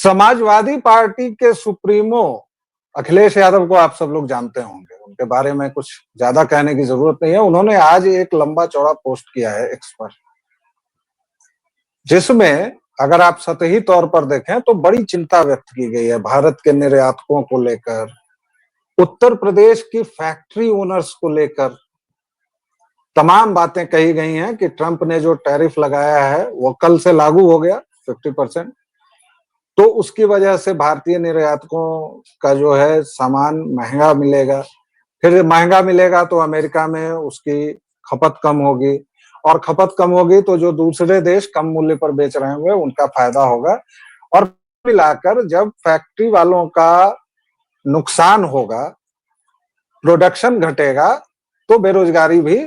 Samajwadi party के supremo Akhilesh Yadav को आप सब लोग जानते होंगे, उनके बारे में कुछ ज्यादा कहने की जरूरत नहीं है। उन्होंने आज एक लंबा चौड़ा पोस्ट किया है एक्स पर, जिसमें अगर आप सतही तौर पर देखें तो बड़ी चिंता व्यक्त की गई है भारत के निर्यातकों को लेकर, उत्तर प्रदेश की फैक्ट्री ओनर्स को लेकर तमाम बातें कही गई हैं कि ट्रंप ने जो टैरिफ लगाया है वो कल से लागू हो गया 50%। तो उसकी वजह से भारतीय निर्यातकों का जो है सामान महंगा मिलेगा, फिर महंगा मिलेगा तो अमेरिका में उसकी खपत कम होगी, और खपत कम होगी तो जो दूसरे देश कम मूल्य पर बेच रहे होंगे उनका फायदा होगा, और मिलाकर जब फैक्ट्री वालों का नुकसान होगा, प्रोडक्शन घटेगा, तो बेरोजगारी भी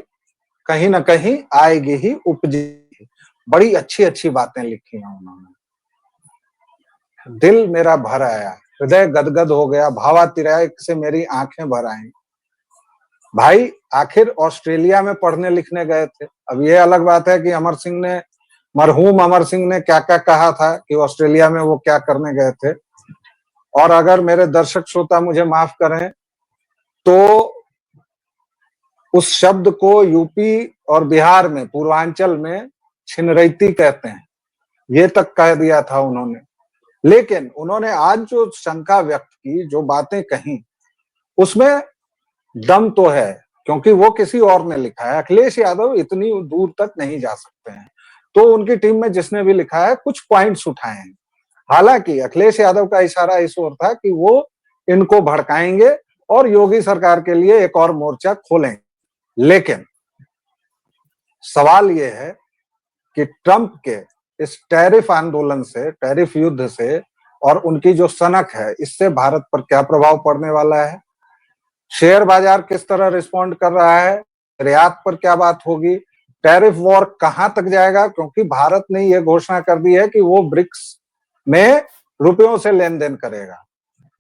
कहीं ना कहीं आएगी ही, उपजेगी। बड़ी अच्छी अच्छी बातें लिखी हैं उन्होंने, दिल मेरा भर आया, हृदय गदगद हो गया, भावातिरेक से मेरी आंखें भर आई। भाई आखिर ऑस्ट्रेलिया में पढ़ने लिखने गए थे। अब ये अलग बात है कि मरहूम अमर सिंह ने क्या क्या कहा था कि ऑस्ट्रेलिया में वो क्या करने गए थे, और अगर मेरे दर्शक श्रोता मुझे माफ करें तो उस शब्द को यूपी और बिहार में, पूर्वांचल में छिनरैती कहते हैं, ये तक कह दिया था उन्होंने। लेकिन उन्होंने आज जो शंका व्यक्त की, जो बातें कही, उसमें दम तो है, क्योंकि वो किसी और ने लिखा है। अखिलेश यादव इतनी दूर तक नहीं जा सकते हैं, तो उनकी टीम में जिसने भी लिखा है कुछ पॉइंट्स उठाए हैं। हालांकि अखिलेश यादव का इशारा इस ओर था कि वो इनको भड़काएंगे और योगी सरकार के लिए एक और मोर्चा खोलेंगे। लेकिन सवाल यह है कि ट्रंप के इस टैरिफ आंदोलन से, टैरिफ युद्ध से, और उनकी जो सनक है, इससे भारत पर क्या प्रभाव पड़ने वाला है, शेयर बाजार किस तरह रिस्पॉन्ड कर रहा है, निर्यात पर क्या बात होगी, टैरिफ वॉर कहां तक जाएगा, क्योंकि भारत ने यह घोषणा कर दी है कि वो ब्रिक्स में रुपयों से लेन देन करेगा।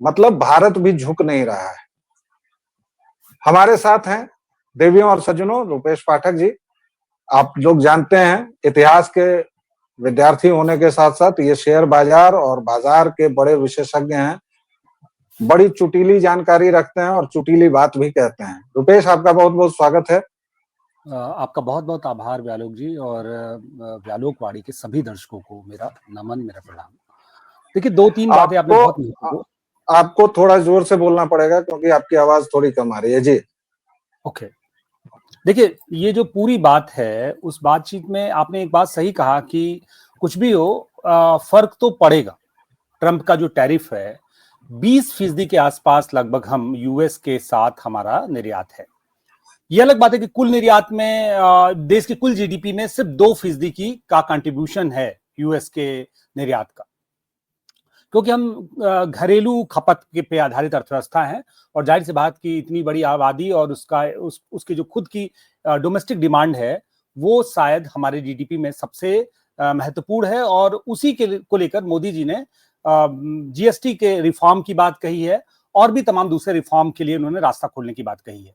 मतलब भारत भी झुक नहीं रहा है। हमारे साथ हैं देवियों और सज्जनों रुपेश पाठक जी। आप लोग जानते हैं, इतिहास के विद्यार्थी होने के साथ साथ ये शेयर बाजार और बाजार के बड़े विशेषज्ञ हैं, बड़ी चुटीली जानकारी रखते हैं और चुटीली बात भी कहते हैं। रुपेश, आपका बहुत बहुत स्वागत है। आपका बहुत बहुत आभार व्यालोक जी, और व्यालोक वाणी के सभी दर्शकों को मेरा नमन, मेरा प्रणाम। देखिए, दो तीन बातें आपने बहुत आपको थोड़ा जोर से बोलना पड़ेगा क्योंकि आपकी आवाज थोड़ी कम आ रही है जी। ओके, देखिए, ये जो पूरी बात है, उस बातचीत में आपने एक बात सही कहा कि कुछ भी हो, फर्क तो पड़ेगा। ट्रंप का जो टैरिफ है 20% के आसपास लगभग हम यूएस के साथ हमारा निर्यात है। ये अलग बात है कि कुल निर्यात में, देश के कुल जीडीपी में सिर्फ 2% का कंट्रीब्यूशन है यूएस के निर्यात का, क्योंकि हम घरेलू खपत पे आधारित अर्थव्यवस्था है, और जाहिर सी बात की इतनी बड़ी आबादी और उसकी जो खुद की डोमेस्टिक डिमांड है, वो शायद हमारे जीडीपी में सबसे महत्वपूर्ण है। और उसी को लेकर मोदी जी ने जीएसटी के रिफॉर्म की बात कही है, और भी तमाम दूसरे रिफॉर्म के लिए उन्होंने रास्ता खोलने की बात कही है।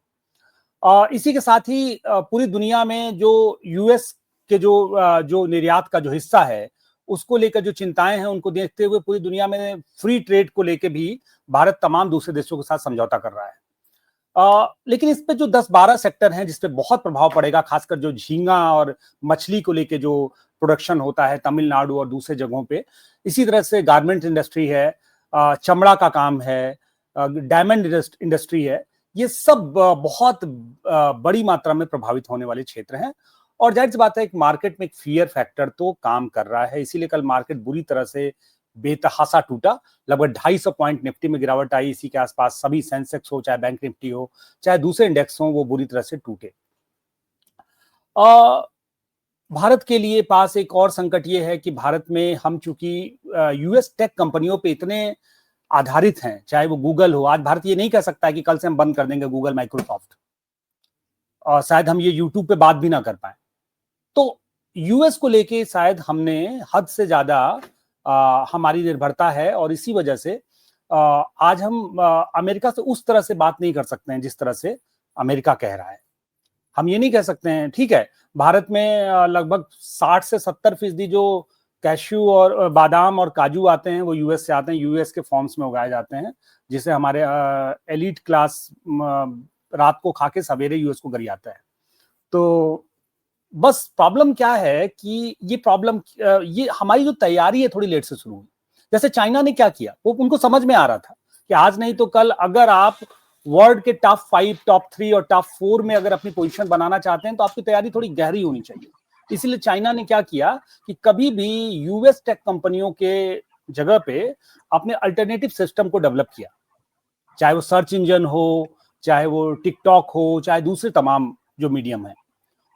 इसी के साथ ही पूरी दुनिया में जो यूएस के जो निर्यात का जो हिस्सा है, उसको लेकर जो चिंताएं हैं, उनको देखते हुए पूरी दुनिया में फ्री ट्रेड को लेकर भी भारत तमाम दूसरे देशों के साथ समझौता कर रहा है। लेकिन इस पे जो 10-12 सेक्टर हैं जिसपे बहुत प्रभाव पड़ेगा, खासकर जो झींगा और मछली को लेकर जो प्रोडक्शन होता है तमिलनाडु और दूसरे जगहों पे, इसी तरह से गारमेंट इंडस्ट्री है, चमड़ा का काम है, डायमंड इंडस्ट्री है, ये सब बहुत बड़ी मात्रा में प्रभावित होने वाले क्षेत्र हैं। और जाहिर सी बात है, एक मार्केट में एक फियर फैक्टर तो काम कर रहा है, इसीलिए कल मार्केट बुरी तरह से बेतहासा टूटा। लगभग 250 पॉइंट निफ्टी में गिरावट आई, इसी के आसपास सभी सेंसेक्स हो, चाहे बैंक निफ्टी हो, चाहे दूसरे इंडेक्स हो, वो बुरी तरह से टूटे। भारत के लिए पास एक और संकट ये है कि भारत में हम चूंकि यूएस टेक कंपनियों पे इतने आधारित हैं, चाहे वो गूगल हो, आज भारत ये नहीं कह सकता है कि कल से हम बंद कर देंगे गूगल, माइक्रोसॉफ्ट, और शायद हम ये यूट्यूब पे बात भी ना कर पाए। तो यूएस को लेके शायद हमने हद से ज्यादा हमारी निर्भरता है, और इसी वजह से आज हम अमेरिका से उस तरह से बात नहीं कर सकते हैं जिस तरह से अमेरिका कह रहा है। हम ये नहीं कह सकते हैं, ठीक है, भारत में लगभग 60 से 70% जो कैश्यू और बादाम और काजू आते हैं, वो यूएस से आते हैं, यूएस के फॉर्म्स में उगाए जाते हैं, जिसे हमारे एलिट क्लास रात को खा के सवेरे यूएस को गिर आता है। तो बस प्रॉब्लम क्या है कि ये प्रॉब्लम, ये हमारी जो तैयारी है थोड़ी लेट से शुरू हुई। जैसे चाइना ने क्या किया, वो उनको समझ में आ रहा था कि आज नहीं तो कल अगर आप वर्ल्ड के टॉप 5, टॉप 3 और टॉप 4 में अगर अपनी पोजीशन बनाना चाहते हैं तो आपकी तैयारी थोड़ी गहरी होनी चाहिए। इसलिए चाइना ने क्या किया कि कभी भी यूएस टेक कंपनियों के जगह पे अपने अल्टरनेटिव सिस्टम को डेवलप किया, चाहे वो सर्च इंजन हो, चाहे वो टिकटॉक हो, चाहे दूसरे तमाम जो मीडियम है।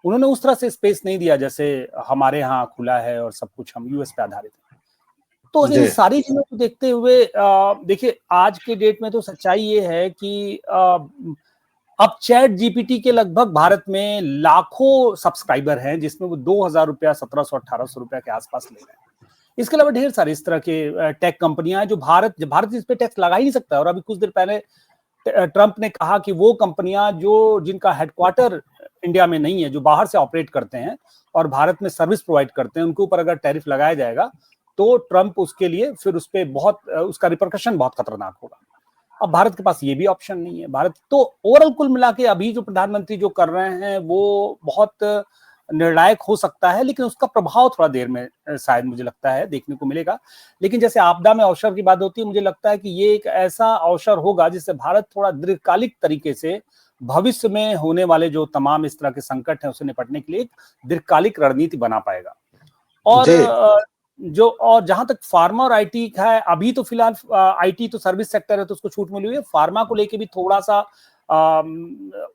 उन्होंने उस तरह से स्पेस नहीं दिया जैसे हमारे यहाँ खुला है और सब कुछ हम यूएस पे आधारित है। तो इन सारी चीजों को देखते हुए देखिए आज के डेट में तो सच्चाई ये है कि अब चैट जीपीटी के लगभग भारत में लाखों सब्सक्राइबर हैं, जिसमें वो 2000 रुपया, 1700-1800 रुपया के आसपास ले रहे हैं। इसके अलावा ढेर सारे इस तरह के टेक कंपनियां हैं जो भारत इस पे टैक्स लगा ही नहीं सकता। और अभी कुछ देर पहले ट्रंप ने कहा कि वो कंपनियां जो जिनका हेडक्वार्टर इंडिया में नहीं है, जो बाहर से ऑपरेट करते हैं और भारत में सर्विस प्रोवाइड करते हैं, उनके ऊपर अगर टैरिफ लगाया जाएगा तो ट्रंप उसके लिए फिर उस पर उसका रिपरकशन बहुत खतरनाक होगा। अब भारत के पास ये भी ऑप्शन नहीं है। भारत तो ओवरऑल कुल मिला के अभी जो प्रधानमंत्री जो कर रहे हैं वो बहुत निर्णायक हो सकता है, लेकिन उसका प्रभाव थोड़ा देर में शायद मुझे लगता है देखने को मिलेगा। लेकिन जैसे आपदा में अवसर की बात होती है, मुझे लगता है कि ये एक ऐसा अवसर होगा जिससे भारत थोड़ा दीर्घकालिक तरीके से भविष्य में होने वाले जो तमाम इस तरह के संकट हैं उससे निपटने के लिए एक दीर्घकालिक रणनीति बना पाएगा। और जहां तक फार्मा और आईटी का है, अभी तो फिलहाल आईटी तो सर्विस सेक्टर है तो उसको छूट मिली हुई है। फार्मा को लेके भी थोड़ा सा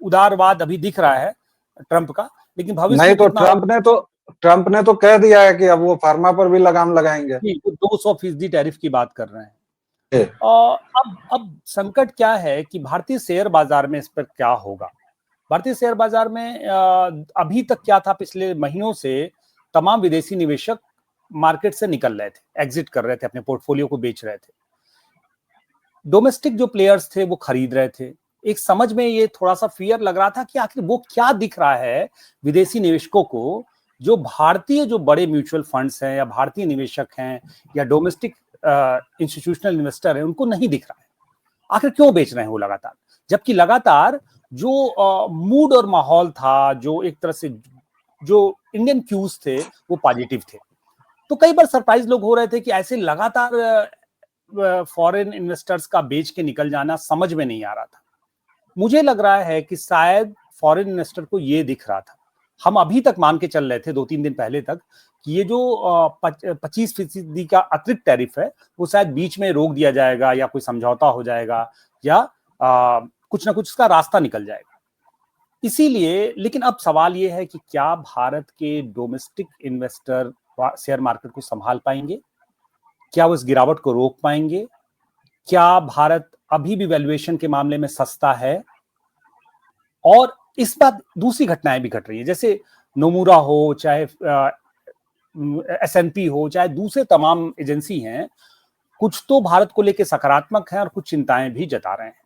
उदारवाद अभी दिख रहा है ट्रंप का, लेकिन भविष्य नहीं तो ट्रंप ने तो कह दिया है कि अब वो फार्मा पर भी लगाम लगाएंगे। 200% टैरिफ की बात कर रहे हैं। अब संकट क्या है कि भारतीय शेयर बाजार में इस पर क्या होगा। भारतीय शेयर बाजार में अभी तक क्या था, पिछले महीनों से तमाम विदेशी निवेशक मार्केट से निकल रहे थे, एग्जिट कर रहे थे, अपने पोर्टफोलियो को बेच रहे थे। डोमेस्टिक जो प्लेयर्स थे वो खरीद रहे थे। एक समझ में ये थोड़ा सा फियर लग रहा था कि आखिर वो क्या दिख रहा है विदेशी निवेशकों को, जो भारतीय जो बड़े म्यूचुअल फंड्स हैं या भारतीय निवेशक हैं या डोमेस्टिक इंस्टीट्यूशनल इन्वेस्टर हैं, उनको नहीं दिख रहा है। आखिर क्यों बेच रहे हैं वो लगातार, जबकि लगातार जो मूड और माहौल था, जो एक तरह से जो इंडियन क्यूज थे वो पॉजिटिव थे। तो कई बार सरप्राइज लोग हो रहे थे कि ऐसे लगातार फॉरेन इन्वेस्टर्स का बेच के निकल जाना समझ में नहीं आ रहा था। मुझे लग रहा है कि शायद फॉरेन इन्वेस्टर को ये दिख रहा था, हम अभी तक मान के चल रहे थे 2-3 दिन पहले तक कि ये जो 25% का अतिरिक्त टैरिफ है वो शायद बीच में रोक दिया जाएगा या कोई समझौता हो जाएगा या कुछ ना कुछ इसका रास्ता निकल जाएगा। इसीलिए, लेकिन अब सवाल ये है कि क्या भारत के डोमेस्टिक इन्वेस्टर शेयर मार्केट को संभाल पाएंगे? क्या वो इस गिरावट को रोक पाएंगे? क्या भारत अभी भी वैल्यूएशन के मामले में सस्ता है? और इस बात दूसरी घटनाएं भी घट रही है, जैसे नोमुरा हो, चाहे S&P हो, चाहे दूसरे तमाम एजेंसी हैं, कुछ तो भारत को लेकर सकारात्मक हैं और कुछ चिंताएं भी जता रहे हैं।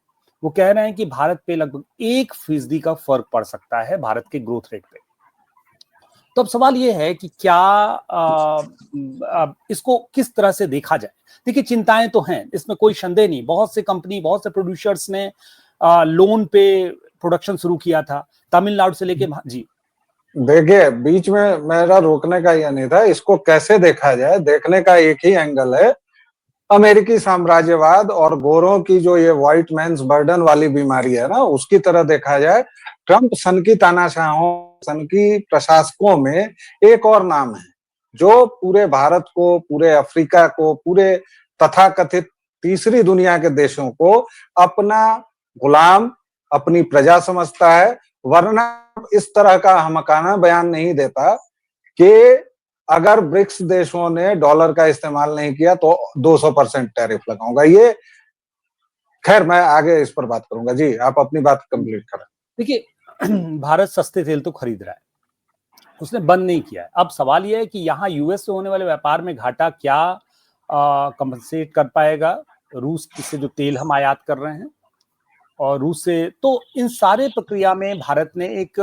वो कह रहे हैं कि भारत पे लगभग 1% का फर्क पड़ सकता है भारत के ग्रोथ रेट पे। तो अब सवाल ये है कि क्या इसको किस तरह से देखा जाए। देखिए, चिंताएं तो हैं, इसमें कोई संदेह नहीं। बहुत से कंपनी, बहुत से प्रोड्यूसर्स ने लोन पे प्रोडक्शन शुरू किया था, तमिलनाडु से लेके। जी देखिए, बीच में मेरा रोकने का यह नहीं था, इसको कैसे देखा जाए, देखने का एक ही एंगल है, अमेरिकी साम्राज्यवाद और गोरों की जो ये व्हाइट मैन्स बर्डन वाली बीमारी है ना, उसकी तरह देखा जाए। ट्रंप सन की तानाशाहों, सन की प्रशासकों में एक और नाम है जो पूरे भारत को, पूरे अफ्रीका को, पूरे तथाकथित तीसरी दुनिया के देशों को अपना गुलाम, अपनी प्रजा समझता है। वरना इस तरह का हमकाना बयान नहीं देता कि अगर ब्रिक्स देशों ने डॉलर का इस्तेमाल नहीं किया तो 200% टैरिफ लगाऊंगा। ये खैर मैं आगे इस पर बात करूंगा। जी, आप अपनी बात कंप्लीट करें। देखिए, भारत सस्ते तेल तो खरीद रहा है, उसने बंद नहीं किया है। अब सवाल यह है कि यहाँ यूएस से होने वाले व्यापार में घाटा क्या कंपनसेट कर पाएगा रूस से जो तेल हम आयात कर रहे हैं। और रूस से, तो इन सारे प्रक्रिया में भारत ने एक,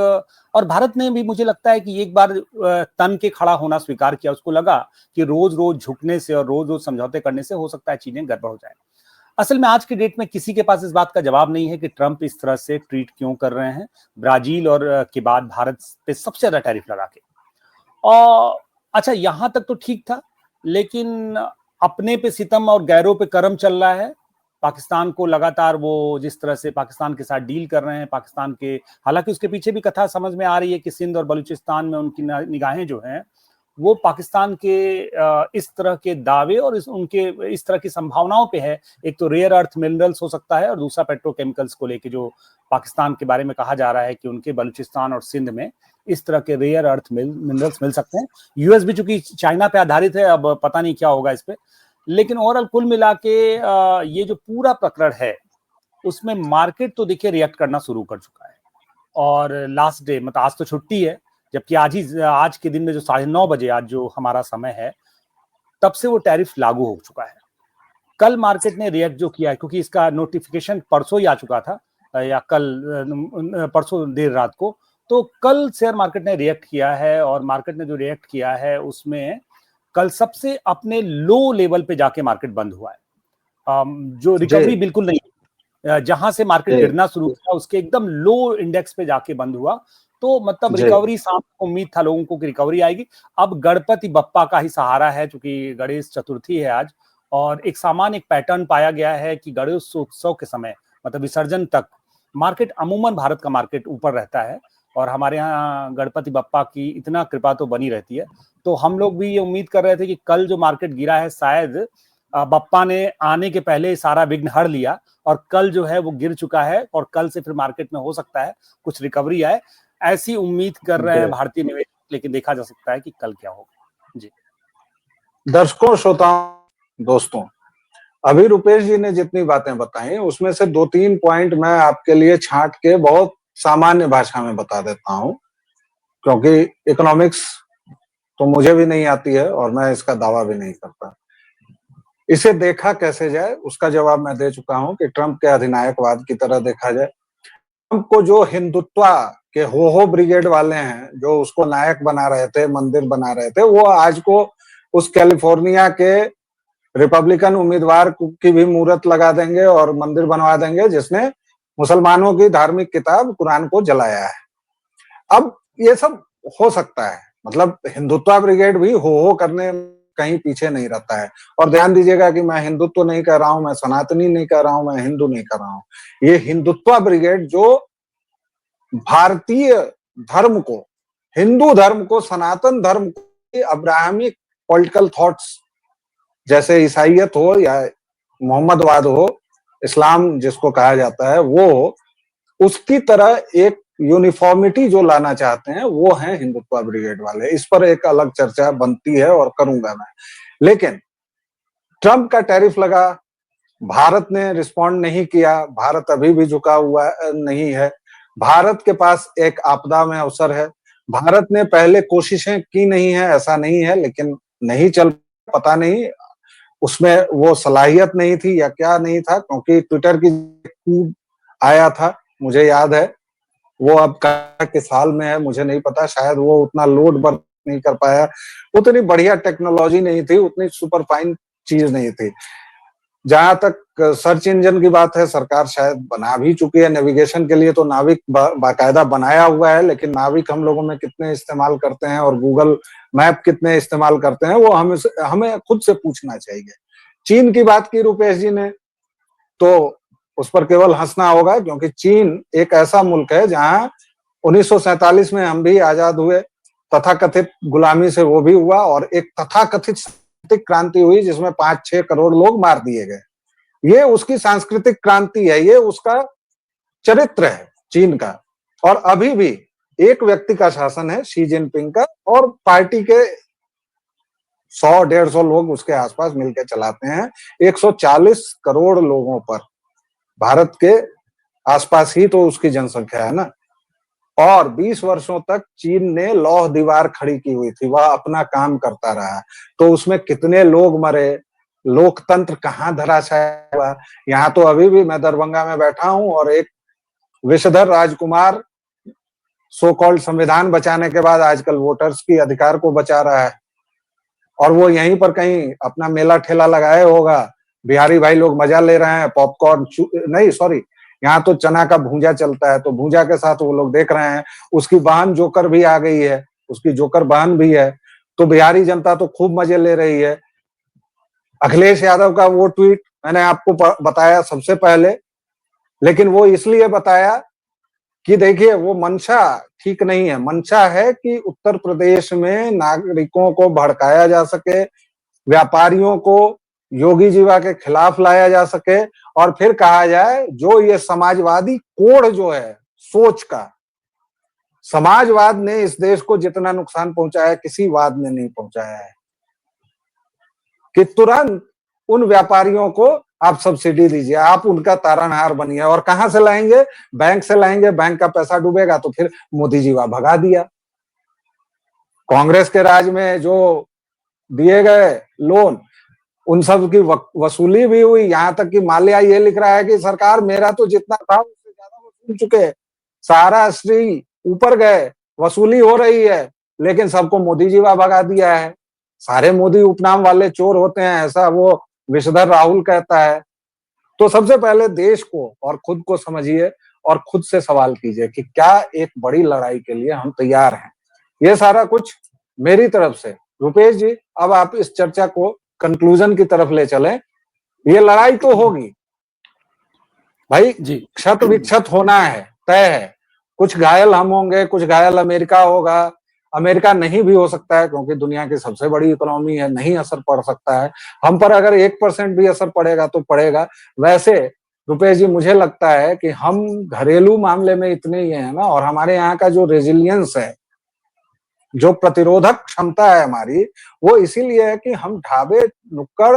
और भारत ने भी मुझे लगता है कि एक बार तन के खड़ा होना स्वीकार किया। उसको लगा कि रोज रोज झुकने से और रोज रोज समझौते करने से हो सकता है चीजें गड़बड़ हो जाए। असल में आज की डेट में किसी के पास इस बात का जवाब नहीं है कि ट्रंप इस तरह से ट्रीट क्यों कर रहे हैं, ब्राजील और के बाद भारत पे सबसे ज्यादा टैरिफ लगा के। और अच्छा, यहां तक तो ठीक था, लेकिन अपने पे सितम और गैरों पे करम चल रहा है। पाकिस्तान को लगातार वो जिस तरह से पाकिस्तान के साथ डील कर रहे हैं, पाकिस्तान के, हालांकि उसके पीछे भी कथा समझ में आ रही है कि सिंध और बलूचिस्तान में उनकी निगाहें जो हैं वो पाकिस्तान के इस तरह के दावे और उनके इस तरह की संभावनाओं पे है। एक तो रेयर अर्थ मिनरल्स हो सकता है, और दूसरा पेट्रोकेमिकल्स को लेके जो पाकिस्तान के बारे में कहा जा रहा है कि उनके बलूचिस्तान और सिंध में इस तरह के रेयर अर्थ मिनरल्स मिल सकते हैं। यूएस भी चूंकि चाइना पे आधारित है, अब पता नहीं क्या होगा इस पे। लेकिन ओवरऑल कुल मिला के ये जो पूरा प्रकरण है उसमें मार्केट तो देखिए रिएक्ट करना शुरू कर चुका है। और लास्ट डे, मतलब आज तो छुट्टी है, जबकि आज के दिन में जो 9:30 बजे आज जो हमारा समय है, तब से वो टैरिफ लागू हो चुका है। कल मार्केट ने रिएक्ट जो किया है, क्योंकि इसका नोटिफिकेशन परसों ही आ चुका था, या कल परसों देर रात को, तो कल शेयर मार्केट ने रिएक्ट किया है। और मार्केट ने जो रिएक्ट किया है उसमें कल सबसे अपने लो लेवल पे जाके मार्केट बंद हुआ है। जो रिकवरी बिल्कुल नहीं, जहां से मार्केट गिरना शुरू किया उसके एकदम लो इंडेक्स पे जाके बंद हुआ। तो मतलब रिकवरी, सामने उम्मीद था लोगों को कि रिकवरी आएगी। अब गणपति बप्पा का ही सहारा है, क्योंकि गणेश चतुर्थी है आज, और एक सामान्य एक पैटर्न पाया गया है कि गणेश उत्सव के समय, मतलब विसर्जन तक, मार्केट अमूमन भारत का मार्केट ऊपर रहता है, और हमारे यहाँ गणपति बप्पा की इतना कृपा तो बनी रहती है। तो हम लोग भी ये उम्मीद कर रहे थे कि कल जो मार्केट गिरा है, शायद बप्पा ने आने के पहले सारा विघ्न हर लिया, और कल जो है वो गिर चुका है, और कल से फिर मार्केट में हो सकता है कुछ रिकवरी आए, ऐसी उम्मीद कर रहे हैं भारतीय निवेशक। लेकिन देखा जा सकता है कि कल क्या होगा। जी दर्शकों, श्रोताओं, दोस्तों, अभी रुपेश जी ने जितनी बातें बताई उसमें से 2-3 पॉइंट मैं आपके लिए छांट के बहुत सामान्य भाषा में बता देता हूं, क्योंकि इकोनॉमिक्स तो मुझे भी नहीं आती है और मैं इसका दावा भी नहीं करता। इसे देखा कैसे जाए उसका जवाब मैं दे चुका हूं कि ट्रंप के अधिनायकवाद की तरह देखा जाए। ट्रंप को जो हिंदुत्व के हो ब्रिगेड वाले हैं, जो उसको नायक बना रहे थे, मंदिर बना रहे थे, वो आज को उस कैलिफोर्निया के रिपब्लिकन उम्मीदवार की भी मूर्त लगा देंगे और मंदिर बनवा देंगे जिसने मुसलमानों की धार्मिक किताब कुरान को जलाया है। अब ये सब हो सकता है, मतलब हिंदुत्व ब्रिगेड भी हो करने कहीं पीछे नहीं रहता है। और ध्यान दीजिएगा कि मैं हिंदुत्व नहीं कह रहा हूं, मैं सनातनी नहीं कह रहा हूं, मैं हिंदू नहीं कह रहा हूं। ये हिंदुत्व ब्रिगेड जो भारतीय धर्म को, हिंदू धर्म को, सनातन धर्म को, अब्राहमिक पॉलिटिकल थॉट्स जैसे ईसाइयत हो या मोहम्मदवाद हो, इस्लाम जिसको कहा जाता है, वो उसकी तरह एक यूनिफॉर्मिटी जो लाना चाहते हैं वो है हिंदुत्व ब्रिगेड वाले। इस पर एक अलग चर्चा बनती है और करूंगा मैं। लेकिन ट्रंप का टैरिफ लगा, भारत ने रिस्पॉन्ड नहीं किया, भारत अभी भी झुका हुआ नहीं है। भारत के पास एक आपदा में अवसर है। भारत ने पहले कोशिशें की नहीं है ऐसा नहीं है, लेकिन नहीं चल, पता नहीं उसमें वो सलाहियत नहीं थी या क्या नहीं था, क्योंकि ट्विटर की कूद आया था, मुझे याद है। वो अब के साल में है मुझे नहीं पता, शायद वो उतना लोड बर्थ नहीं कर पाया, उतनी बढ़िया टेक्नोलॉजी नहीं थी, उतनी सुपर फाइन चीज नहीं थी। जहां तक सर्च इंजन की बात है, सरकार शायद बना भी चुकी है नेविगेशन के लिए, तो नाविक बाकायदा बनाया हुआ है, लेकिन नाविक हम लोगों में कितने इस्तेमाल करते हैं और गूगल मैप कितने इस्तेमाल करते हैं, वो हमें खुद से पूछना चाहिए। चीन की बात की रुपेश जी ने, तो उस पर केवल हंसना होगा, क्योंकि चीन एक ऐसा मुल्क है जहां 1947 में हम भी आजाद हुए, तथाकथित गुलामी से वो भी हुआ, और एक तथाकथित सांस्कृतिक क्रांति हुई जिसमें 5-6 करोड़ लोग मार दिए गए। ये उसकी सांस्कृतिक क्रांति है, ये उसका चरित्र है चीन का। और अभी भी एक व्यक्ति का शासन है, शी जिनपिंग का, और पार्टी के 100-150 लोग उसके आसपास मिलकर चलाते हैं 140 करोड़ लोगों पर। भारत के आसपास ही तो उसकी जनसंख्या है ना। और 20 वर्षों तक चीन ने लौह दीवार खड़ी की हुई थी, वह अपना काम करता रहा। तो उसमें कितने लोग मरे, लोकतंत्र कहाँ धराशायी हुआ। यहाँ तो अभी भी मैं दरभंगा में बैठा हूं और एक विषधर राजकुमार सो कॉल्ड संविधान बचाने के बाद आजकल वोटर्स की अधिकार को बचा रहा है, और वो यहीं पर कहीं अपना मेला ठेला लगाए होगा। बिहारी भाई लोग मजा ले रहे हैं, पॉपकॉर्न नहीं सॉरी, यहाँ तो चना का भूंजा चलता है, तो भूंजा के साथ वो लोग देख रहे हैं। उसकी बहन जोकर भी आ गई है, उसकी जोकर बहन भी है, तो बिहारी जनता तो खूब मजे ले रही है। अखिलेश यादव का वो ट्वीट मैंने आपको बताया सबसे पहले, लेकिन वो इसलिए बताया कि देखिए वो मंशा ठीक नहीं है। मंशा है कि उत्तर प्रदेश में नागरिकों को भड़काया जा सके, व्यापारियों को योगी जीवा के खिलाफ लाया जा सके, और फिर कहा जाए जो ये समाजवादी कोढ़ जो है सोच का, समाजवाद ने इस देश को जितना नुकसान पहुंचाया किसी वाद ने नहीं पहुंचाया है, कि तुरंत उन व्यापारियों को आप सब्सिडी दीजिए, आप उनका तारनहार बनिए। और कहां से लाएंगे? बैंक से लाएंगे, बैंक का पैसा डूबेगा तो फिर मोदी जी भगा दिया। कांग्रेस के राज में जो दिए गए लोन, उन सब की वसूली भी हुई, यहां तक कि माल्या ये लिख रहा है कि सरकार मेरा तो जितना था उससे ज्यादा वसूल चुके, सारा श्री ऊपर गए, वसूली हो रही है, लेकिन सबको मोदी जी भगा दिया है। सारे मोदी उपनाम वाले चोर होते हैं, ऐसा वो विषधर राहुल कहता है। तो सबसे पहले देश को और खुद को समझिए और खुद से सवाल कीजिए कि क्या एक बड़ी लड़ाई के लिए हम तैयार हैं। ये सारा कुछ मेरी तरफ से। रुपेश जी, अब आप इस चर्चा को कंक्लूजन की तरफ ले चलें। ये लड़ाई तो होगी भाई, क्षत विक्षत होना है, तय है। कुछ घायल हम होंगे, कुछ घायल अमेरिका होगा, अमेरिका नहीं भी हो सकता है क्योंकि दुनिया की सबसे बड़ी इकोनॉमी है, नहीं असर पड़ सकता है हम पर। अगर 1% भी असर पड़ेगा तो पड़ेगा। वैसे रुपेश जी, मुझे लगता है कि हम घरेलू मामले में इतने ही हैं ना, और हमारे यहाँ का जो रेजिलियंस है, जो प्रतिरोधक क्षमता है हमारी, वो इसीलिए है कि हम ढाबे नुक्कड़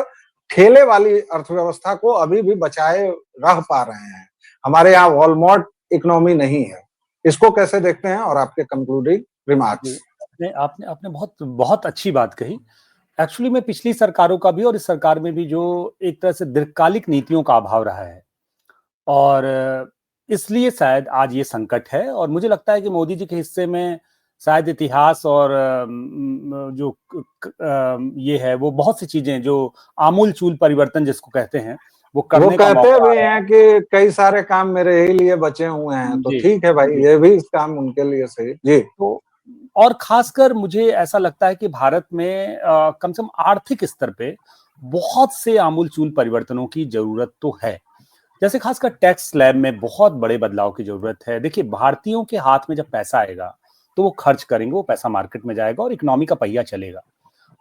ठेले वाली अर्थव्यवस्था को अभी भी बचाए रह पा रहे हैं। हमारे यहाँ वॉलमार्ट इकोनॉमी नहीं है। इसको कैसे देखते हैं, और आपके कंक्लूडिंग रिमार्क्स? आपने आपने बहुत बहुत अच्छी बात कही। एक्चुअली में पिछली सरकारों का भी और इस सरकार में भी जो एक तरह से दीर्घकालिक नीतियों का अभाव रहा है, और इसलिए शायद आज ये संकट है। और मुझे लगता है कि मोदी जी के हिस्से में शायद इतिहास और जो ये है वो बहुत सी चीजें जो आमूल चूल परिवर्तन जिसको कहते हैं वो करने का कहते मौका भी हैं कि कई सारे काम मेरे ही लिए बचे हुए हैं, तो ठीक है भाई, ये भी काम उनके लिए सही जी। तो और खासकर मुझे ऐसा लगता है कि भारत में कम से कम आर्थिक स्तर पे बहुत से आमूल चूल परिवर्तनों की जरूरत तो है। जैसे खासकर टैक्स स्लैब में बहुत बड़े बदलाव की जरूरत है। देखिए, भारतीयों के हाथ में जब पैसा आएगा तो वो खर्च करेंगे, वो पैसा मार्केट में जाएगा और इकोनॉमी का पहिया चलेगा।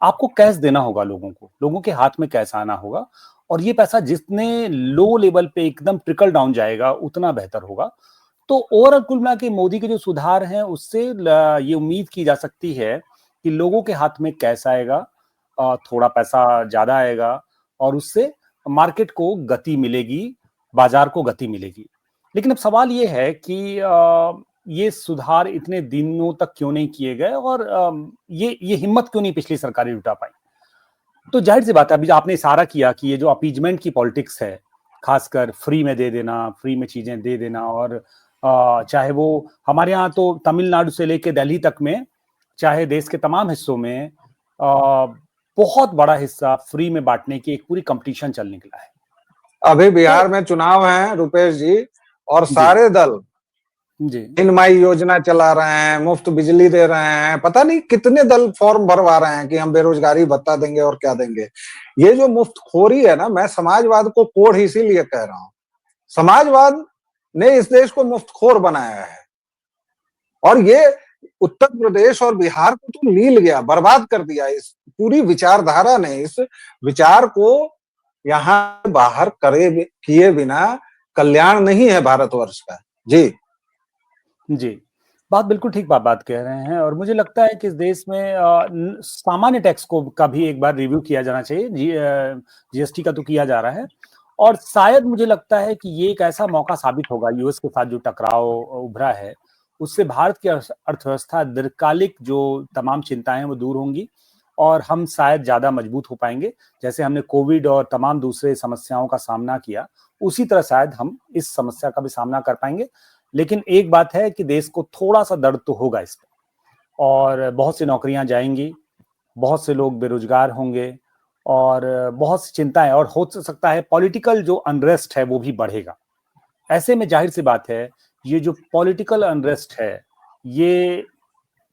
आपको कैश देना होगा लोगों को, लोगों के हाथ में कैश आना होगा, और ये पैसा जितने लो लेवल पे एकदम ट्रिकल डाउन जाएगा उतना बेहतर होगा। तो ओवरऑल कुल मिला के मोदी के जो सुधार हैं उससे ये उम्मीद की जा सकती है कि लोगों के हाथ में कैश आएगा, थोड़ा पैसा ज्यादा आएगा, और उससे मार्केट को गति मिलेगी, बाजार को गति मिलेगी। लेकिन अब सवाल ये है कि ये सुधार इतने दिनों तक क्यों नहीं किए गए, और ये हिम्मत क्यों नहीं पिछली सरकारें जुटा पाई। तो जाहिर सी बात है, अभी आपने इशारा किया कि ये जो अपीजमेंट की पॉलिटिक्स है, खासकर फ्री में दे देना, फ्री में चीजें दे देना, और चाहे वो हमारे यहाँ तो तमिलनाडु से लेके दिल्ली तक में, चाहे देश के तमाम हिस्सों में बहुत बड़ा हिस्सा फ्री में बांटने की एक पूरी कंपटीशन चल निकला है। अभी बिहार में चुनाव है रुपेश जी, और सारे दल इनमाई योजना चला रहे हैं, मुफ्त बिजली दे रहे हैं, पता नहीं कितने दल फॉर्म भरवा रहे हैं कि हम बेरोजगारी भत्ता देंगे और क्या देंगे। ये जो मुफ्तखोरी है ना, मैं समाजवाद को कोढ़ इसीलिए कह रहा हूं। समाजवाद ने इस देश को मुफ्तखोर बनाया है, और ये उत्तर प्रदेश और बिहार को तो लील गया, बर्बाद कर दिया। इस पूरी विचारधारा ने इस विचार को यहाँ बाहर किए बिना कल्याण नहीं है भारतवर्ष का। जी जी, बात बिल्कुल ठीक बात कह रहे हैं। और मुझे लगता है कि इस देश में सामान्य टैक्स को का भी एक बार रिव्यू किया जाना चाहिए। जीएसटी का तो किया जा रहा है, और शायद मुझे लगता है कि ये एक ऐसा मौका साबित होगा, यूएस के साथ जो टकराव उभरा है उससे भारत की अर्थव्यवस्था दीर्घकालिक जो तमाम चिंताएं वो दूर होंगी, और हम शायद ज्यादा मजबूत हो पाएंगे। जैसे हमने कोविड और तमाम दूसरे समस्याओं का सामना किया, उसी तरह शायद हम इस समस्या का भी सामना कर पाएंगे। लेकिन एक बात है कि देश को थोड़ा सा दर्द तो होगा इस पर, और बहुत सी नौकरियां जाएंगी, बहुत से लोग बेरोजगार होंगे, और बहुत सी चिंताएं, और हो सकता है पॉलिटिकल जो अनरेस्ट है वो भी बढ़ेगा। ऐसे में जाहिर सी बात है, ये जो पॉलिटिकल अनरेस्ट है ये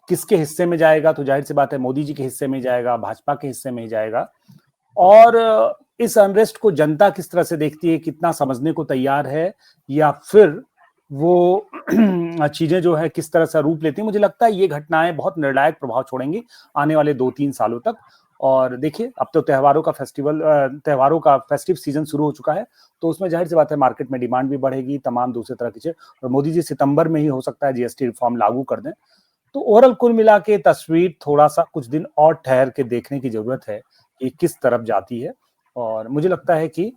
किसके हिस्से में जाएगा? तो जाहिर सी बात है मोदी जी के हिस्से में जाएगा, भाजपा के हिस्से में ही जाएगा। और इस अनरेस्ट को जनता किस तरह से देखती है, कितना समझने को तैयार है, या फिर वो चीजें जो है किस तरह से रूप लेती है, मुझे लगता है ये घटनाएं बहुत निर्णायक प्रभाव छोड़ेंगी आने वाले 2-3 सालों तक। और देखिए, अब तो त्योहारों का फेस्टिव सीजन शुरू हो चुका है, तो उसमें जाहिर सी बात है मार्केट में डिमांड भी बढ़ेगी, तमाम दूसरे तरह की चीजें, और मोदी जी सितंबर में ही हो सकता है जीएसटी रिफॉर्म लागू कर दें। तो ओवरऑल कुल मिला के तस्वीर थोड़ा सा कुछ दिन और ठहर के देखने की जरूरत है कि किस तरफ जाती है। और मुझे लगता है कि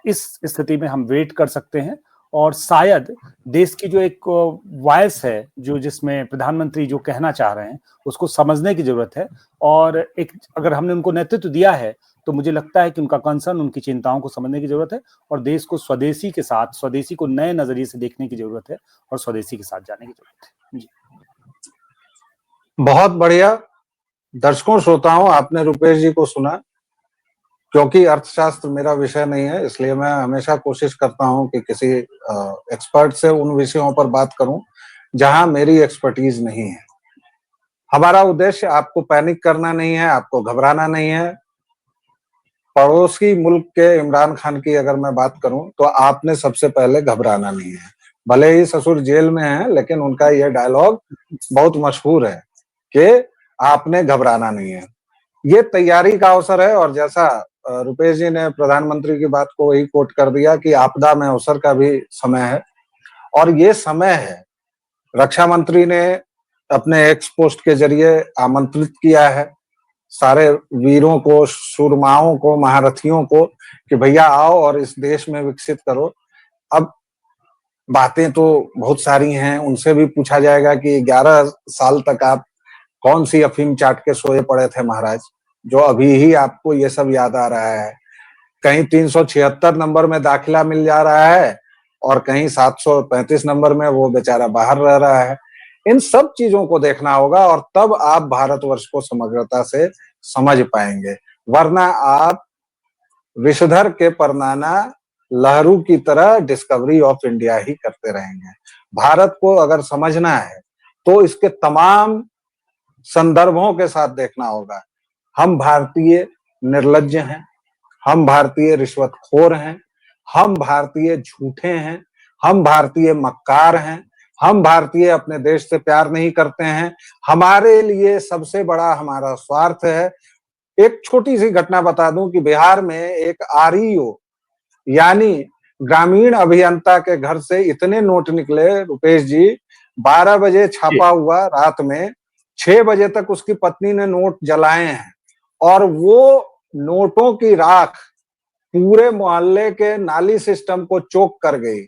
इस स्थिति में हम वेट कर सकते हैं, और शायद देश की जो एक वॉइस है, जो जिसमें प्रधानमंत्री जो कहना चाह रहे हैं उसको समझने की जरूरत है। और एक अगर हमने उनको नेतृत्व दिया है तो मुझे लगता है कि उनका कंसर्न, उनकी चिंताओं को समझने की जरूरत है, और देश को स्वदेशी के साथ, स्वदेशी को नए नजरिए से देखने की जरूरत है, और स्वदेशी के साथ जाने की जरूरत है। जी, बहुत बढ़िया। दर्शकों श्रोताओं, आपने रुपेश जी को सुना। क्योंकि अर्थशास्त्र मेरा विषय नहीं है, इसलिए मैं हमेशा कोशिश करता हूं कि किसी एक्सपर्ट से उन विषयों पर बात करूं जहां मेरी एक्सपर्टीज नहीं है। हमारा उद्देश्य आपको पैनिक करना नहीं है, आपको घबराना नहीं है। पड़ोसी मुल्क के इमरान खान की अगर मैं बात करूं तो आपने सबसे पहले घबराना नहीं है। भले ही ससुर जेल में है, लेकिन उनका यह डायलॉग बहुत मशहूर है कि आपने घबराना नहीं है। ये तैयारी का अवसर है, और जैसा रुपेश जी ने प्रधानमंत्री की बात को वही कोट कर दिया कि आपदा में अवसर का भी समय है, और ये समय है। रक्षा मंत्री ने अपने एक्स पोस्ट के जरिए आमंत्रित किया है सारे वीरों को, सूरमाओं को, महारथियों को कि भैया आओ और इस देश में विकसित करो। अब बातें तो बहुत सारी हैं, उनसे भी पूछा जाएगा कि 11 साल तक आप कौन सी अफीम चाट के सोए पड़े थे महाराज, जो अभी ही आपको ये सब याद आ रहा है। कहीं 376 नंबर में दाखिला मिल जा रहा है, और कहीं 735 नंबर में वो बेचारा बाहर रह रहा है। इन सब चीजों को देखना होगा, और तब आप भारतवर्ष को समग्रता से समझ पाएंगे। वरना आप विषधर के परनाना लहरू की तरह डिस्कवरी ऑफ इंडिया ही करते रहेंगे। भारत को अगर समझना है तो इसके तमाम संदर्भों के साथ देखना होगा। हम भारतीय निर्लज्ज हैं, हम भारतीय रिश्वतखोर हैं, हम भारतीय झूठे हैं, हम भारतीय मक्कार हैं, हम भारतीय अपने देश से प्यार नहीं करते हैं। हमारे लिए सबसे बड़ा हमारा स्वार्थ है। एक छोटी सी घटना बता दूं कि बिहार में एक आरईओ यानी ग्रामीण अभियंता के घर से इतने नोट निकले रुपेश जी, 12 बजे छापा हुआ, रात में 6 बजे तक उसकी पत्नी ने नोट जलाए हैं, और वो नोटों की राख पूरे मोहल्ले के नाली सिस्टम को चोक कर गई।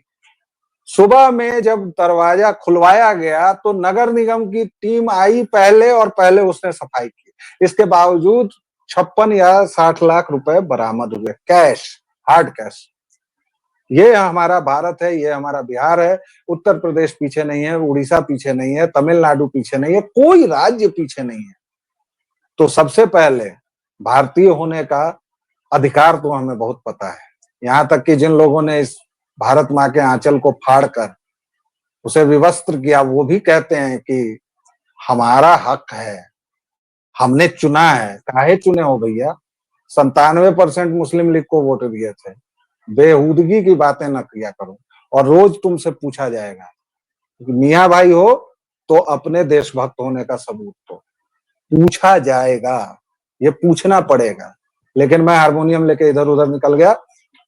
सुबह में जब दरवाजा खुलवाया गया तो नगर निगम की टीम आई पहले, और पहले उसने सफाई की। इसके बावजूद 56 या 60 लाख रुपए बरामद हुए, कैश, हार्ड कैश। ये हमारा भारत है, ये हमारा बिहार है। उत्तर प्रदेश पीछे नहीं है, उड़ीसा पीछे नहीं है, तमिलनाडु पीछे नहीं है, कोई राज्य पीछे नहीं है। तो सबसे पहले भारतीय होने का अधिकार तो हमें बहुत पता है। यहाँ तक कि जिन लोगों ने इस भारत माँ के आंचल को फाड़कर उसे विवस्त्र किया, वो भी कहते हैं कि हमारा हक है, हमने चुना है। काहे चुने हो भैया? 97% मुस्लिम लीग को वोट दिए थे। बेहूदगी की बातें न किया करो। और रोज तुमसे पूछा जाएगा कि मियाँ भाई हो तो अपने देशभक्त होने का सबूत दो। पूछा जाएगा, ये पूछना पड़ेगा। लेकिन मैं हारमोनियम लेके इधर उधर निकल गया।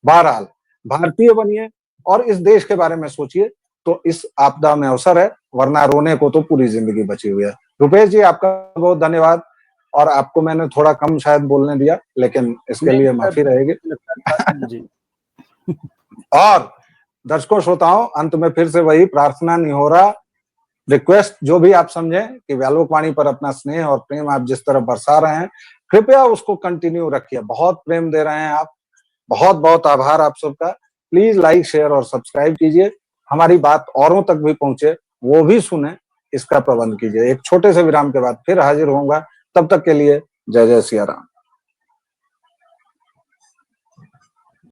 बहरहाल, भारतीय बनिए और इस देश के बारे में सोचिए, तो इस आपदा में अवसर है, वरना रोने को तो पूरी जिंदगी बची हुई है। रुपेश जी, आपका बहुत धन्यवाद। और आपको मैंने थोड़ा कम शायद बोलने दिया, लेकिन इसके लिए माफी रहेगी। जी। और दर्शकों श्रोताओं, अंत में फिर से वही प्रार्थना निहोरा रिक्वेस्ट जो भी आप समझें कि व्यालोकवाणी पर अपना स्नेह और प्रेम आप जिस तरह बरसा रहे हैं, कृपया उसको कंटिन्यू रखिए। बहुत प्रेम दे रहे हैं आप, बहुत बहुत आभार आप सबका। प्लीज लाइक, शेयर और सब्सक्राइब कीजिए। हमारी बात औरों तक भी पहुंचे, वो भी सुने, इसका प्रबंध कीजिए। एक छोटे से विराम के बाद फिर हाजिर होऊंगा। तब तक के लिए जय जय सिया राम।